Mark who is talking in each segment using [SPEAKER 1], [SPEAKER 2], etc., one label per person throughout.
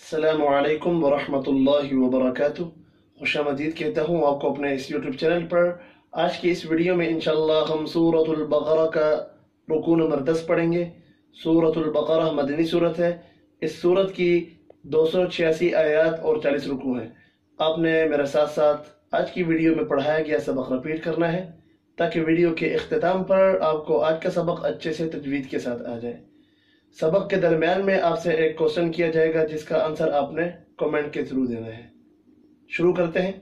[SPEAKER 1] السلام علیکم ورحمۃ اللہ وبرکاتہ۔ خوش آمدید کہتا ہوں آپ کو اپنے اس یوٹیوب چینل پر۔ آج کی اس ویڈیو میں انشاءاللہ ہم سورۃ البقرہ کا رکوع نمبر 10 پڑھیں گے۔ سورۃ البقرہ مدنی سورت ہے۔ اس سورت کی 286 آیات اور 40 رکوع ہیں۔ آپ نے میرے ساتھ ساتھ آج کی ویڈیو میں پڑھایا گیا سبق ریپیٹ کرنا ہے تاکہ ویڈیو کے اختتام پر آپ کو آج کا سبق اچھے سے تجوید کے ساتھ آ جائے۔ سبق کے درمیان میں آپ سے ایک کوشچن کیا جائے گا جس کا آنسر آپ نے کمنٹ کے تھرو دینا ہے۔ شروع کرتے ہیں۔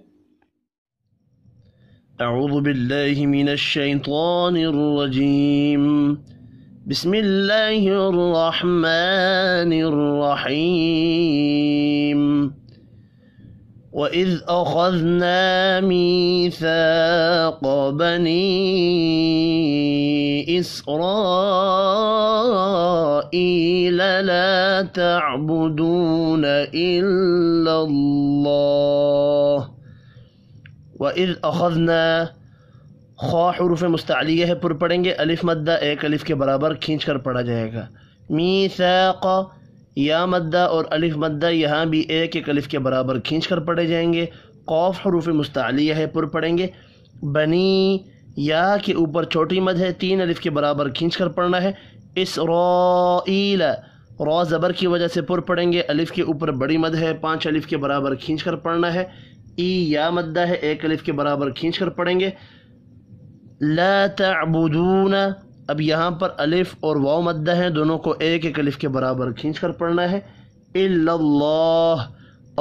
[SPEAKER 2] اعوذ باللہ من الشیطان الرجیم، بسم اللہ الرحمن الرحیم۔ وَإِذْ أَخَذْنَا مِيثَاقَ بَنِي إِسْرَائِيلَ لَا تَعْبُدُونَ إِلَّا اللَّهَ۔ وَإِذْ أَخَذْنَا، خا حروف مستعلیہ ہے، پر پڑھیں گے، الف مدہ ایک الف کے برابر کھینچ کر پڑھا جائے گا۔ میثاق، یا مدہ اور الف مدہ یہاں بھی ایک ایک الف کے برابر کھینچ کر پڑھے جائیں گے۔ قاف حروف مستعلیہ ہے، پر پڑھیں گے۔ بنی، یا کے اوپر چھوٹی مد ہے، 3 الف کے برابر کھینچ کر پڑھنا ہے۔ اسرائیل، را زبر کی وجہ سے پر پڑھیں گے، الف کے اوپر بڑی مد ہے، 5 الف کے برابر کھینچ کر پڑھنا ہے۔ ای، یا مدہ ہے، 1 الف کے برابر کھینچ کر پڑھیں گے۔ لا تعبدون، اب یہاں پر الف اور واو مدہ ہیں، دونوں کو 1 1 الف کے برابر کھینچ کر پڑھنا ہے۔ الا اللہ،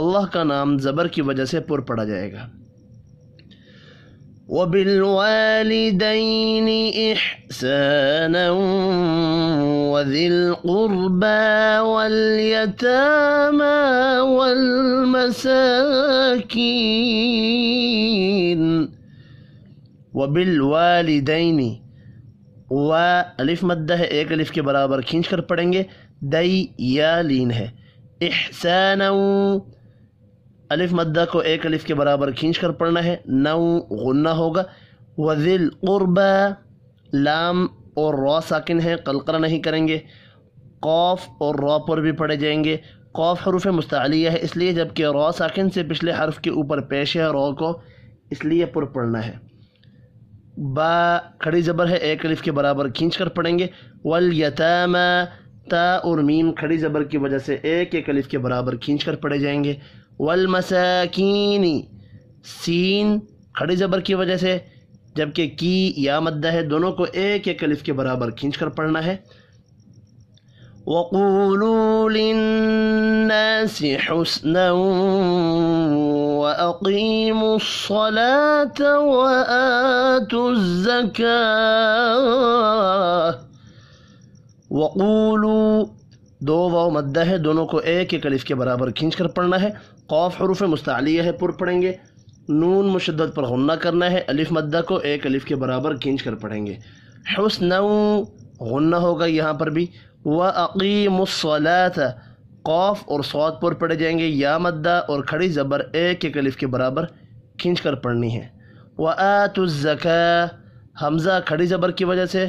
[SPEAKER 2] اللہ کا نام زبر کی وجہ سے پر پڑھا جائے گا۔ وَبِالْوَالِدَيْنِ إِحْسَانًا وَذِي الْقُرْبَى وَالْيَتَامَى وَالْمَسَاكِينِ۔ وَبِالْوَالِدَيْنِ، و الف مدہ ہے، 1 الف کے برابر کھینچ کر پڑھیں گے۔ دئی، یا لین ہے۔ احسانا، الف مدہ کو 1 الف کے برابر کھینچ کر پڑھنا ہے، نو غنہ ہوگا۔ وذی القربى، لام اور را ساکن ہے، قلقلہ نہیں کریں گے۔ قاف اور را پر بھی پڑھے جائیں گے۔ قاف حروف مستعلیہ ہے اس لیے، جبکہ را ساکن سے پچھلے حرف کے اوپر پیش ہے را کو، اس لیے پر پڑھنا ہے۔ با کھڑی زبر ہے، 1 الف کے برابر کھینچ کر پڑھیں گے۔ والیتامى، تا اور میم کھڑی زبر کی وجہ سے 1 1 الف کے برابر کھینچ کر پڑھے جائیں گے۔ والمساکین، سین کھڑی زبر کی وجہ سے، جبکہ کی یا مدہ ہے، دونوں کو 1 1 الف کے برابر کھینچ کر پڑھنا ہے۔ وَقُولُوا لِلنَّاسِ حُسْنًا وَأَقِيمُوا الصَّلَاةَ وَآتُوا الزَّكَاةَ۔ وَقُولُوا، 2 واو مدہ ہے، دونوں کو 1 1 الف کے برابر کھینچ کر پڑھنا ہے۔ قاف حروف مستعلیہ ہے، پر پڑھیں گے۔ نون مشدد پر غنہ کرنا ہے، الف مدہ کو 1 الف کے برابر کھینچ کر پڑھیں گے۔ حسنًا غنہ ہوگا یہاں پر بھی۔ وَأَقِيمُوا الصَّلَاةَ، قاف اور صاد پر پڑھے جائیں گے، یا مدہ اور کھڑی زبر 1 1 الف کے برابر کھینچ کر پڑھنی ہے۔ وَآتُوا الزَّكَاةَ، حمزہ کھڑی زبر کی وجہ سے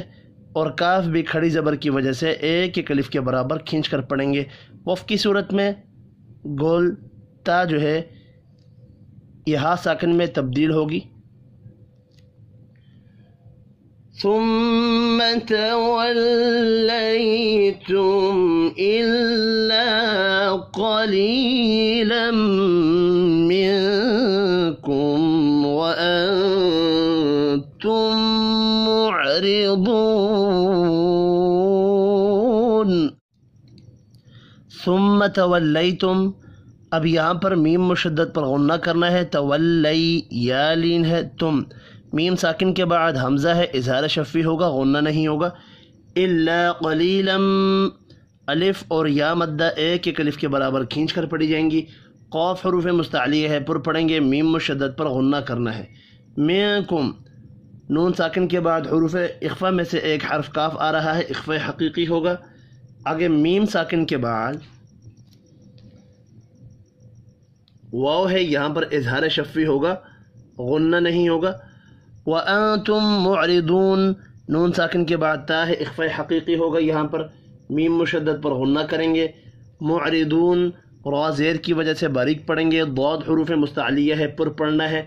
[SPEAKER 2] اور کاف بھی کھڑی زبر کی وجہ سے 1 1 الف کے برابر کھینچ کر پڑھیں گے۔ وف کی صورت میں گول تا جو ہے یہ ہا ساکن میں تبدیل ہوگی۔ ثم توليتم إلا قليلا منكم وأنتم معرضون۔ ثم تولیتم، اب یہاں پر میم مشدد پر غنہ کرنا ہے، تولی یا لین ہے، تم میم ساکن کے بعد حمزہ ہے، اظہار شفی ہوگا، غنہ نہیں ہوگا۔ الا قلیلا، الف اور یا مدہ 1 1 الف کے برابر کھینچ کر پڑھی جائیں گی۔ قاف حروف مستعلیہ ہے، پر پڑھیں گے، میم مشدد پر غنہ کرنا ہے۔ منکم، نون ساکن کے بعد حروف اخفا میں سے ایک حرف کاف آ رہا ہے، اخفا حقیقی ہوگا۔ آگے میم ساکن کے بعد واو ہے، یہاں پر اظہار شفی ہوگا، غنہ نہیں ہوگا۔ وَأَنْتُمْ مُعْرِضُونَ، نون ساکن کے بعد تا ہے، اخفاء حقیقی ہوگا، یہاں پر میم مشدد پر غنہ کریں گے۔ معرضون، را زیر کی وجہ سے باریک پڑھیں گے. ضاد حروف مستعلیہ ہے، پر پڑھنا ہے.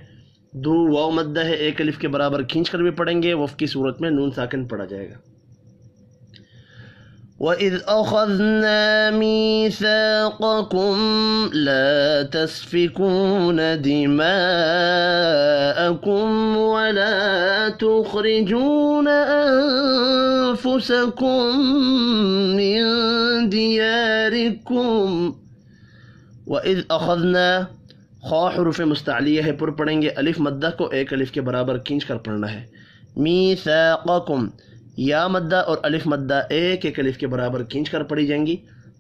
[SPEAKER 2] دو واو مدہ ہے، ایک الف کے برابر کھینچ کر بھی پڑھیں گے. وف کی صورت میں نون ساکن پڑھا جائے گا. وَإِذْ أَخَذْنَا مِيثَاقَكُمْ لَا تَسْفِكُونَ دِمَاءَكُمْ وَلَا تُخْرِجُونَ أَنفُسَكُمْ مِنْ دِيَارِكُمْ. وَإِذْ أَخَذْنَا خا حروف مستعلیہ ہے، پر پڑھیں گے. الف مدہ کو ایک الف کے برابر کھینچ کر پڑھنا ہے. میثاقکم یا مدہ اور الف مدہ ایک ایک الف کے برابر کھینچ کر پڑھی جائیں گی.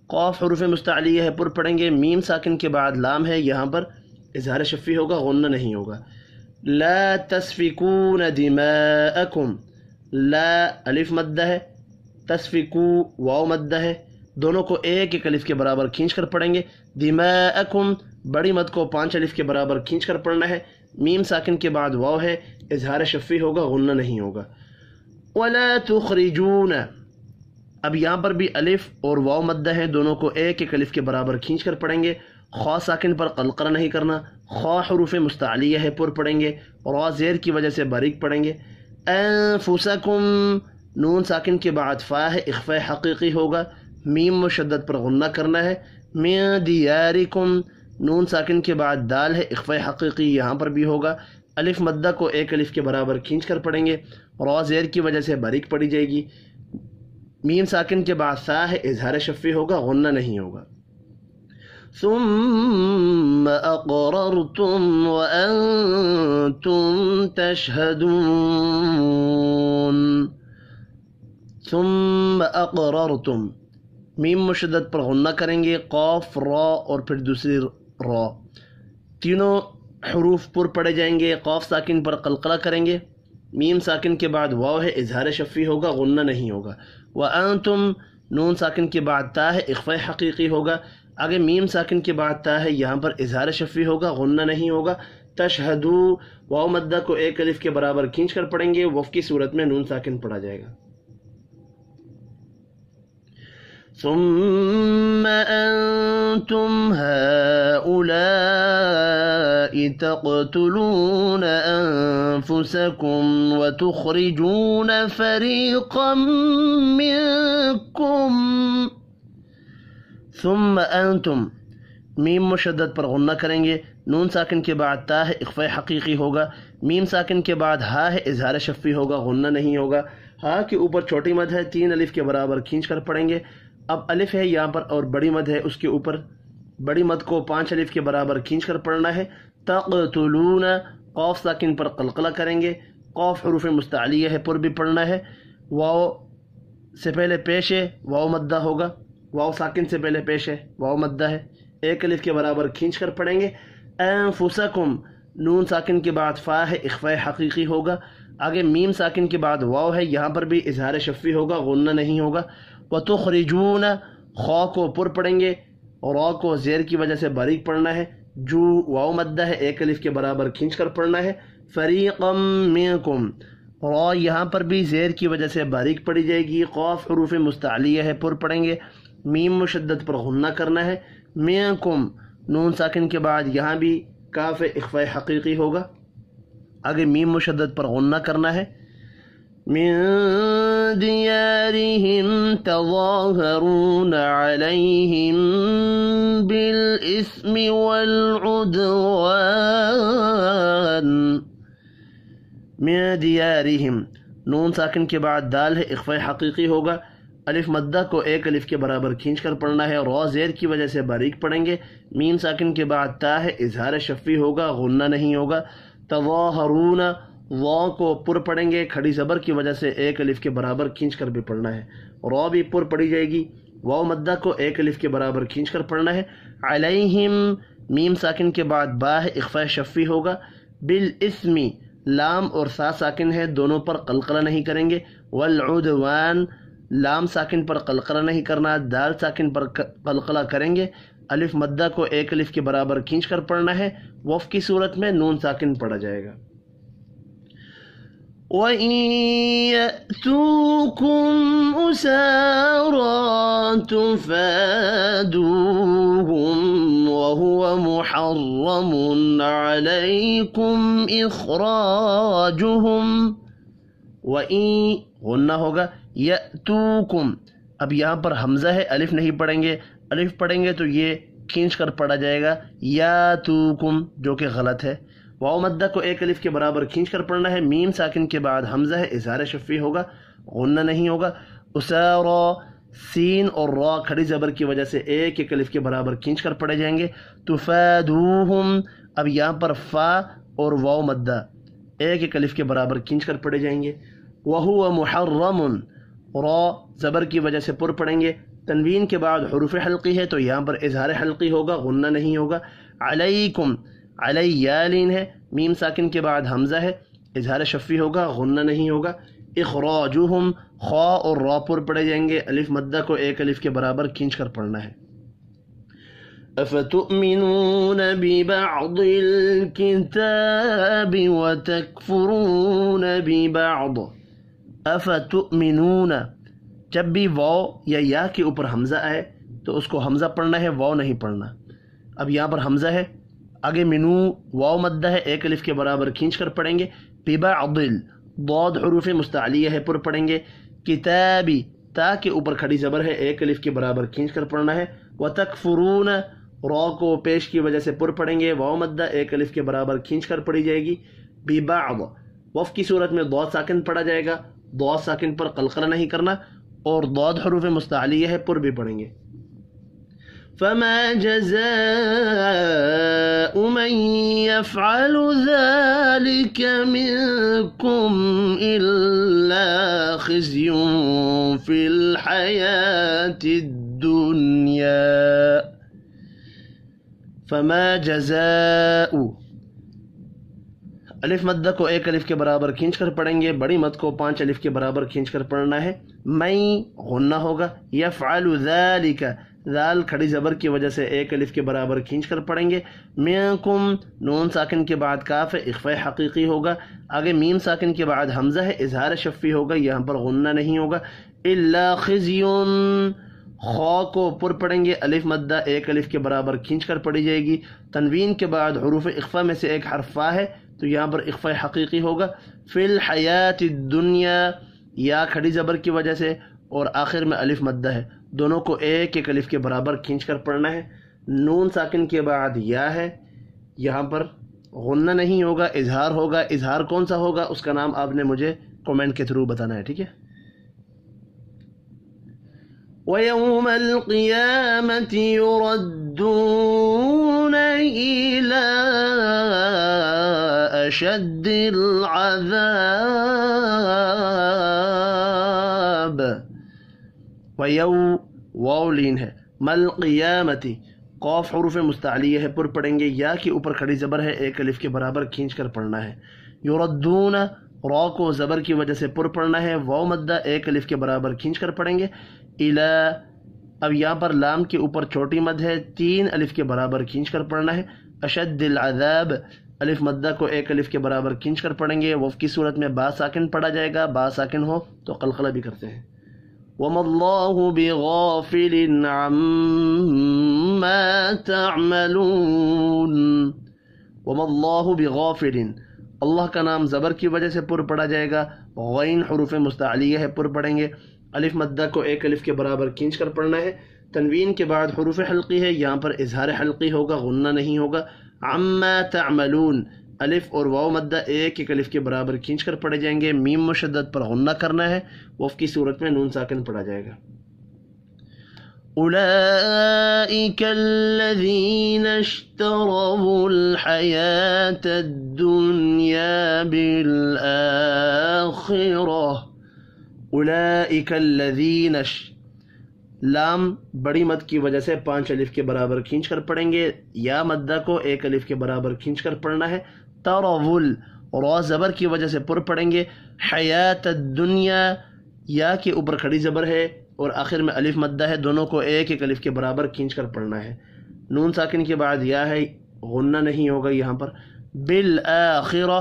[SPEAKER 2] قاف حروف مستعلیہ ہے، پر پڑھیں گے. میم ساکن کے بعد لام ہے، یہاں پر اظہار شفی ہوگا، غنہ نہیں ہوگا. لا تسفکون دماءکم، لا الف مدہ ہے، تسفکو واو مدہ ہے، دونوں کو ایک ایک الف کے برابر کھینچ کر پڑھیں گے. دماءکم بڑی مد کو 5 الف کے برابر کھینچ کر پڑھنا ہے. میم ساکن کے بعد واو ہے، اظہار شفی ہوگا، غنہ نہیں ہوگا. وَلَا تُخْرِجُونَ، اب یہاں پر بھی الف اور واو مدہ ہے، دونوں کو ایک ایک الف کے برابر کھینچ کر پڑھیں گے. خا ساکن پر قلقلہ نہیں کرنا. خا حروف مستعلیہ ہے، پر پڑھیں گے. را زیر کی وجہ سے باریک پڑھیں گے. انفسکم نون ساکن کے بعد فا ہے، اخفاء حقیقی ہوگا. میم مشدد پر غنہ کرنا ہے. من دیارکم نون ساکن کے بعد دال ہے، اخفاء حقیقی یہاں پر بھی ہوگا. الف مدہ کو ایک الف کے برابر کھینچ کر پڑھیں گے. را زیر کی وجہ سے باریک پڑھی جائے گی. میم ساکن کے بعد سا ہے، اظہار شفی ہوگا، غنہ نہیں ہوگا. ثم اقررتم وانتم تشهدون. ثم اقررتم میم مشدد پر غنہ کریں گے. قاف را اور پھر دوسری را، تینوں حروف پر پڑھے جائیں گے. قاف ساکن پر قلقلہ کریں گے. میم ساکن کے بعد واو ہے، اظہار شفی ہوگا، غنہ نہیں ہوگا. وانتم نون ساکن کے بعد تا ہے، اخفاء حقیقی ہوگا. آگے میم ساکن کے بعد تا ہے، یہاں پر اظہار شفی ہوگا، غنہ نہیں ہوگا. تشہدو واو مدہ کو ایک الف کے برابر کھینچ کر پڑھیں گے. وف کی صورت میں نون ساکن پڑھا جائے گا. ثم أنتم هؤلاء تقتلون أنفسكم وتخرجون فريقا منكم. ثم أنتم میم مشدد پر غنہ کریں گے. نون ساکن کے بعد تا ہے، اخفاء حقیقی ہوگا. میم ساکن کے بعد ہا ہے، اظہار شفی ہوگا، غنہ نہیں ہوگا. ہا کے اوپر چھوٹی مد ہے، 3 الف کے برابر کھینچ کر پڑھیں گے. اب الف ہے یہاں پر اور بڑی مد ہے، اس کے اوپر بڑی مد کو 5 الف کے برابر کھینچ کر پڑھنا ہے. تقتلون قاف ساکن پر قلقلہ کریں گے. قاف حروف مستعلیہ ہے، پر بھی پڑھنا ہے. واو سے پہلے پیش ہے، واو مدہ ہوگا. واو ساکن سے پہلے پیش ہے، واو مدہ ہے، ایک الف کے برابر کھینچ کر پڑھیں گے. انفسکم نون ساکن کے بعد فا ہے، اخفاء حقیقی ہوگا. آگے میم ساکن کے بعد واو ہے، یہاں پر بھی اظہار شفی ہوگا، غنہ نہیں ہوگا. وتخرجون خا کو پر پڑھیں گے، را کو زیر کی وجہ سے باریک پڑھنا ہے. جو واو مدہ ہے، ایک الف کے برابر کھینچ کر پڑھنا ہے. فریقا منکم را یہاں پر بھی زیر کی وجہ سے باریک پڑھی جائے گی. قاف حروف مستعلیہ ہے، پر پڑھیں گے. میم مشدد پر غنہ کرنا ہے. منکم نون ساکن کے بعد یہاں بھی کاف اخفاء حقیقی ہوگا. آگے میم مشدد پر غنہ کرنا ہے. من دیارہم تظاہرون علیہم بالاسم والعدوان. من دیارہم نون ساکن کے بعد دال ہے، اخفاء حقیقی ہوگا. الف مدہ کو ایک الف کے برابر کھینچ کر پڑھنا ہے. را زیر کی وجہ سے باریک پڑھیں گے. میم ساکن کے بعد تا ہے، اظہار شفی ہوگا، غنہ نہیں ہوگا. تظاہرون وا کو پر پڑھیں گے، کھڑی زبر کی وجہ سے ایک الف کے برابر کھینچ کر بھی پڑھنا ہے. را بھی پر پڑھی جائے گی. واو مدہ کو ایک الف کے برابر کھینچ کر پڑھنا ہے. علیہم میم ساکن کے بعد با ہے، اخفاء شفی ہوگا. بالاسم لام اور سا ساکن ہے، دونوں پر قلقلہ نہیں کریں گے. والعدوان لام ساکن پر قلقلہ نہیں کرنا، دال ساکن پر قلقلہ کریں گے. الف مدہ کو ایک الف کے برابر کھینچ کر پڑھنا ہے. وف کی صورت میں نون ساکن پڑھا جائے گا. وَإِن يَأْتُوكُمْ أُسَارَىٰ تُفَادُوهُمْ وَهُوَ مُحَرَّمٌ عَلَيْكُمْ إِخْرَاجُهُمْ وَإِن غنہ ہوگا یأتوکم. اب یہاں پر حمزہ ہے، الف نہیں پڑھیں گے، الف پڑھیں گے تو یہ کھینچ کر پڑھا جائے گا یاتوکم، جو کہ غلط ہے. واو مدہ کو ایک الف کے برابر کھینچ کر پڑھنا ہے. میم ساکن کے بعد حمزہ ہے، اظہار شفی ہوگا، غنہ نہیں ہوگا. اسارا سین اور را کھڑی زبر کی وجہ سے ایک ایک الف کے برابر کھینچ کر پڑھے جائیں گے. تفادوہم، اب یہاں پر فا اور واو مدہ ایک ایک الف کے برابر کھینچ کر پڑھے جائیں گے. وَهُوَ مُحَرَّمٌ، را زبر کی وجہ سے پر پڑھیں گے. تنوین کے بعد حروف حلقی ہے تو یہاں پر اظہار حلقی ہوگا، غنہ نہیں ہوگا. علیکم، علی یا لین ہے، میم ساکن کے بعد حمزہ ہے، اظہار شفی ہوگا، غنہ نہیں ہوگا. اخراجہم، خا اور را پر پڑھے جائیں گے. الف مدہ کو ایک الف کے برابر کھینچ کر پڑھنا ہے. افتؤمنون ببعض الكتاب وتکفرون ببعض. افتؤمنون، جب بھی واو یا کے اوپر حمزہ آئے تو اس کو حمزہ پڑھنا ہے، واو نہیں پڑھنا. اب یہاں پر حمزہ ہے، آگے منو واو مدہ ہے، ایک الف کے برابر کھینچ کر پڑھیں گے. ببعض، ضاد حروف مستعلیہ ہے، پر پڑھیں گے. کتابی، تا کے اوپر کھڑی زبر ہے، ایک الف کے برابر کھینچ کر پڑھنا ہے. وتکفرون، را کو پیش کی وجہ سے پر پڑھیں گے، واو مدہ ایک الف کے برابر کھینچ کر پڑھی جائے گی. ببعض، وف کی صورت میں ضاد ساکن پڑھا جائے گا، ضاد ساکن پر قلقلہ نہیں کرنا، اور ضاد حروف مستعلیہ ہے، پر بھی پڑھیں گے. فما جزاء من يفعل ذلك منكم إلا خزي في الحياة الدنيا. فما جزاء، الف مدہ کو ایک الف کے برابر کھینچ کر پڑھیں گے، بڑی مد کو 5 الف کے برابر کھینچ کر پڑھنا ہے. میں غنہ ہوگا. یفعل ذالک، ذال کھڑی زبر کی وجہ سے ایک الف کے برابر کھینچ کر پڑھیں گے. منکم، نون ساکن کے بعد کاف ہے، اخفاء حقیقی ہوگا. آگے میم ساکن کے بعد حمزہ ہے، اظہار شفی ہوگا، یہاں پر غنہ نہیں ہوگا. الا خزی، خا کو پر پڑھیں گے، الف مدہ ایک الف کے برابر کھینچ کر پڑھی جائے گی. تنوین کے بعد حروف اخفاء میں سے ایک حرف فا ہے تو یہاں پر اخفاء حقیقی ہوگا. فی الحیات الدنیا، یا کھڑی زبر کی وجہ سے اور آخر میں الف مدہ ہے، دونوں کو ایک ایک الف کے برابر کھینچ کر پڑھنا ہے. نون ساکن کے بعد یا ہے، یہاں پر غنہ نہیں ہوگا، اظہار ہوگا. اظہار کون سا ہوگا اس کا نام آپ نے مجھے کومنٹ کے تھرو بتانا ہے، ٹھیک ہے. وَيَوْمَ الْقِيَامَةِ يُرَدُّونَ إِلَىٰ أَشَدِّ الْعَذَابِ. واو لین ہے. مل قیامتی، قاف حروف مستعلیہ ہے، پر پڑھیں گے. یا کے اوپر کھڑی زبر ہے، ایک الف کے برابر کھینچ کر پڑھنا ہے. یردون، را کو زبر کی وجہ سے پر پڑھنا ہے، واو مدہ ایک الف کے برابر کھینچ کر پڑھیں گے. الا، اب یہاں پر لام کے اوپر چھوٹی مد ہے، 3 الف کے برابر کھینچ کر پڑھنا ہے. اشد العذاب، الف مدہ کو ایک الف کے برابر کھینچ کر پڑھیں گے. وف کی صورت میں با ساکن پڑھا جائے گا، با ساکن ہو تو قلقلہ بھی کرتے ہیں. وَمَا اللَّهُ بِغَافِلٍ عَمَّا تَعْمَلُونَ. وَمَا اللَّهُ بِغَافِلٍ، اللہ کا نام زبر کی وجہ سے پر پڑھا جائے گا. غین حروف مستعلیہ ہے، پر پڑھیں گے. الف مدہ کو ایک الف کے برابر کھینچ کر پڑھنا ہے. تنوین کے بعد حروف حلقی ہے، یہاں پر اظہار حلقی ہوگا، غنہ نہیں ہوگا. عما تعملون، الف اور واو مدہ ایک ایک الف کے برابر کھینچ کر پڑھے جائیں گے. میم مشدد پر غنہ کرنا ہے، وف کی صورت میں نون ساکن پڑھا جائے گا. اولئک الذین اشتروا الحیاة الدنیا بالآخرہ. اولئک الذین، لام بڑی مد کی وجہ سے 5 الف کے برابر کھینچ کر پڑھیں گے. یا مدہ کو ایک الف کے برابر کھینچ کر پڑھنا ہے. ترول، را زبر کی وجہ سے پر پڑھیں گے. حیات الدنیا، یا کے اوپر کھڑی زبر ہے اور آخر میں الف مدہ ہے، دونوں کو ایک ایک الف کے برابر کھینچ کر پڑھنا ہے. نون ساکن کے بعد یا ہے، غنہ نہیں ہوگا یہاں پر. بالآخرہ،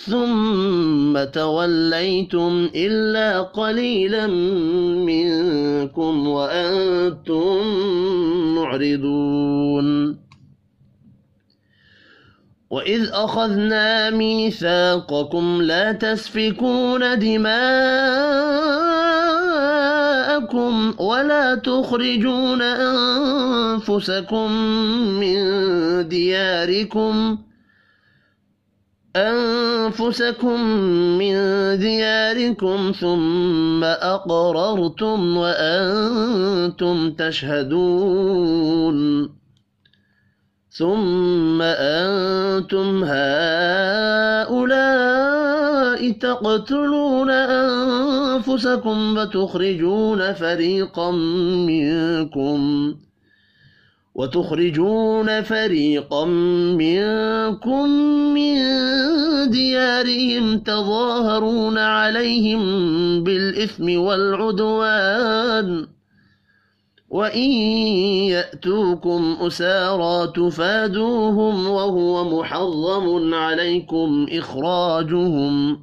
[SPEAKER 2] ثم توليتم إلا قليلا منكم وأنتم معرضون وإذ أخذنا ميثاقكم لا تسفكون دماءكم ولا تخرجون أنفسكم من دياركم ثم أقررتم وأنتم تشهدون ثم أنتم هؤلاء تقتلون أنفسكم وتخرجون فريقا منكم من ديارهم تظاهرون عليهم بالإثم والعدوان وإن يأتوكم أسارى تفادوهم وهو محرم عليكم إخراجهم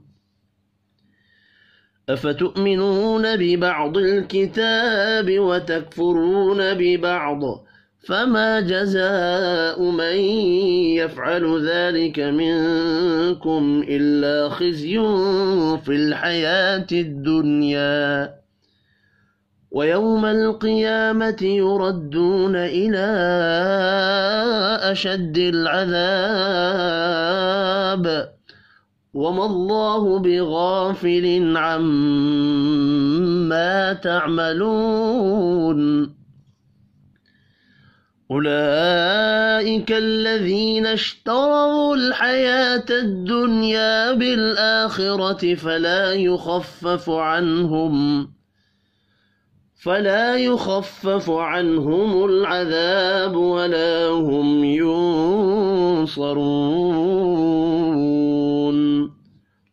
[SPEAKER 2] أفتؤمنون ببعض الكتاب وتكفرون ببعض فما جزاء من يفعل ذلك منكم إلا خزي في الحياة الدنيا ويوم القيامة يردون إلى أشد العذاب وما الله بغافل عما تعملون أولئك الذين اشتروا الحياة الدنيا بالآخرة فلا يخفف عنهم العذاب ولا هم ينصرون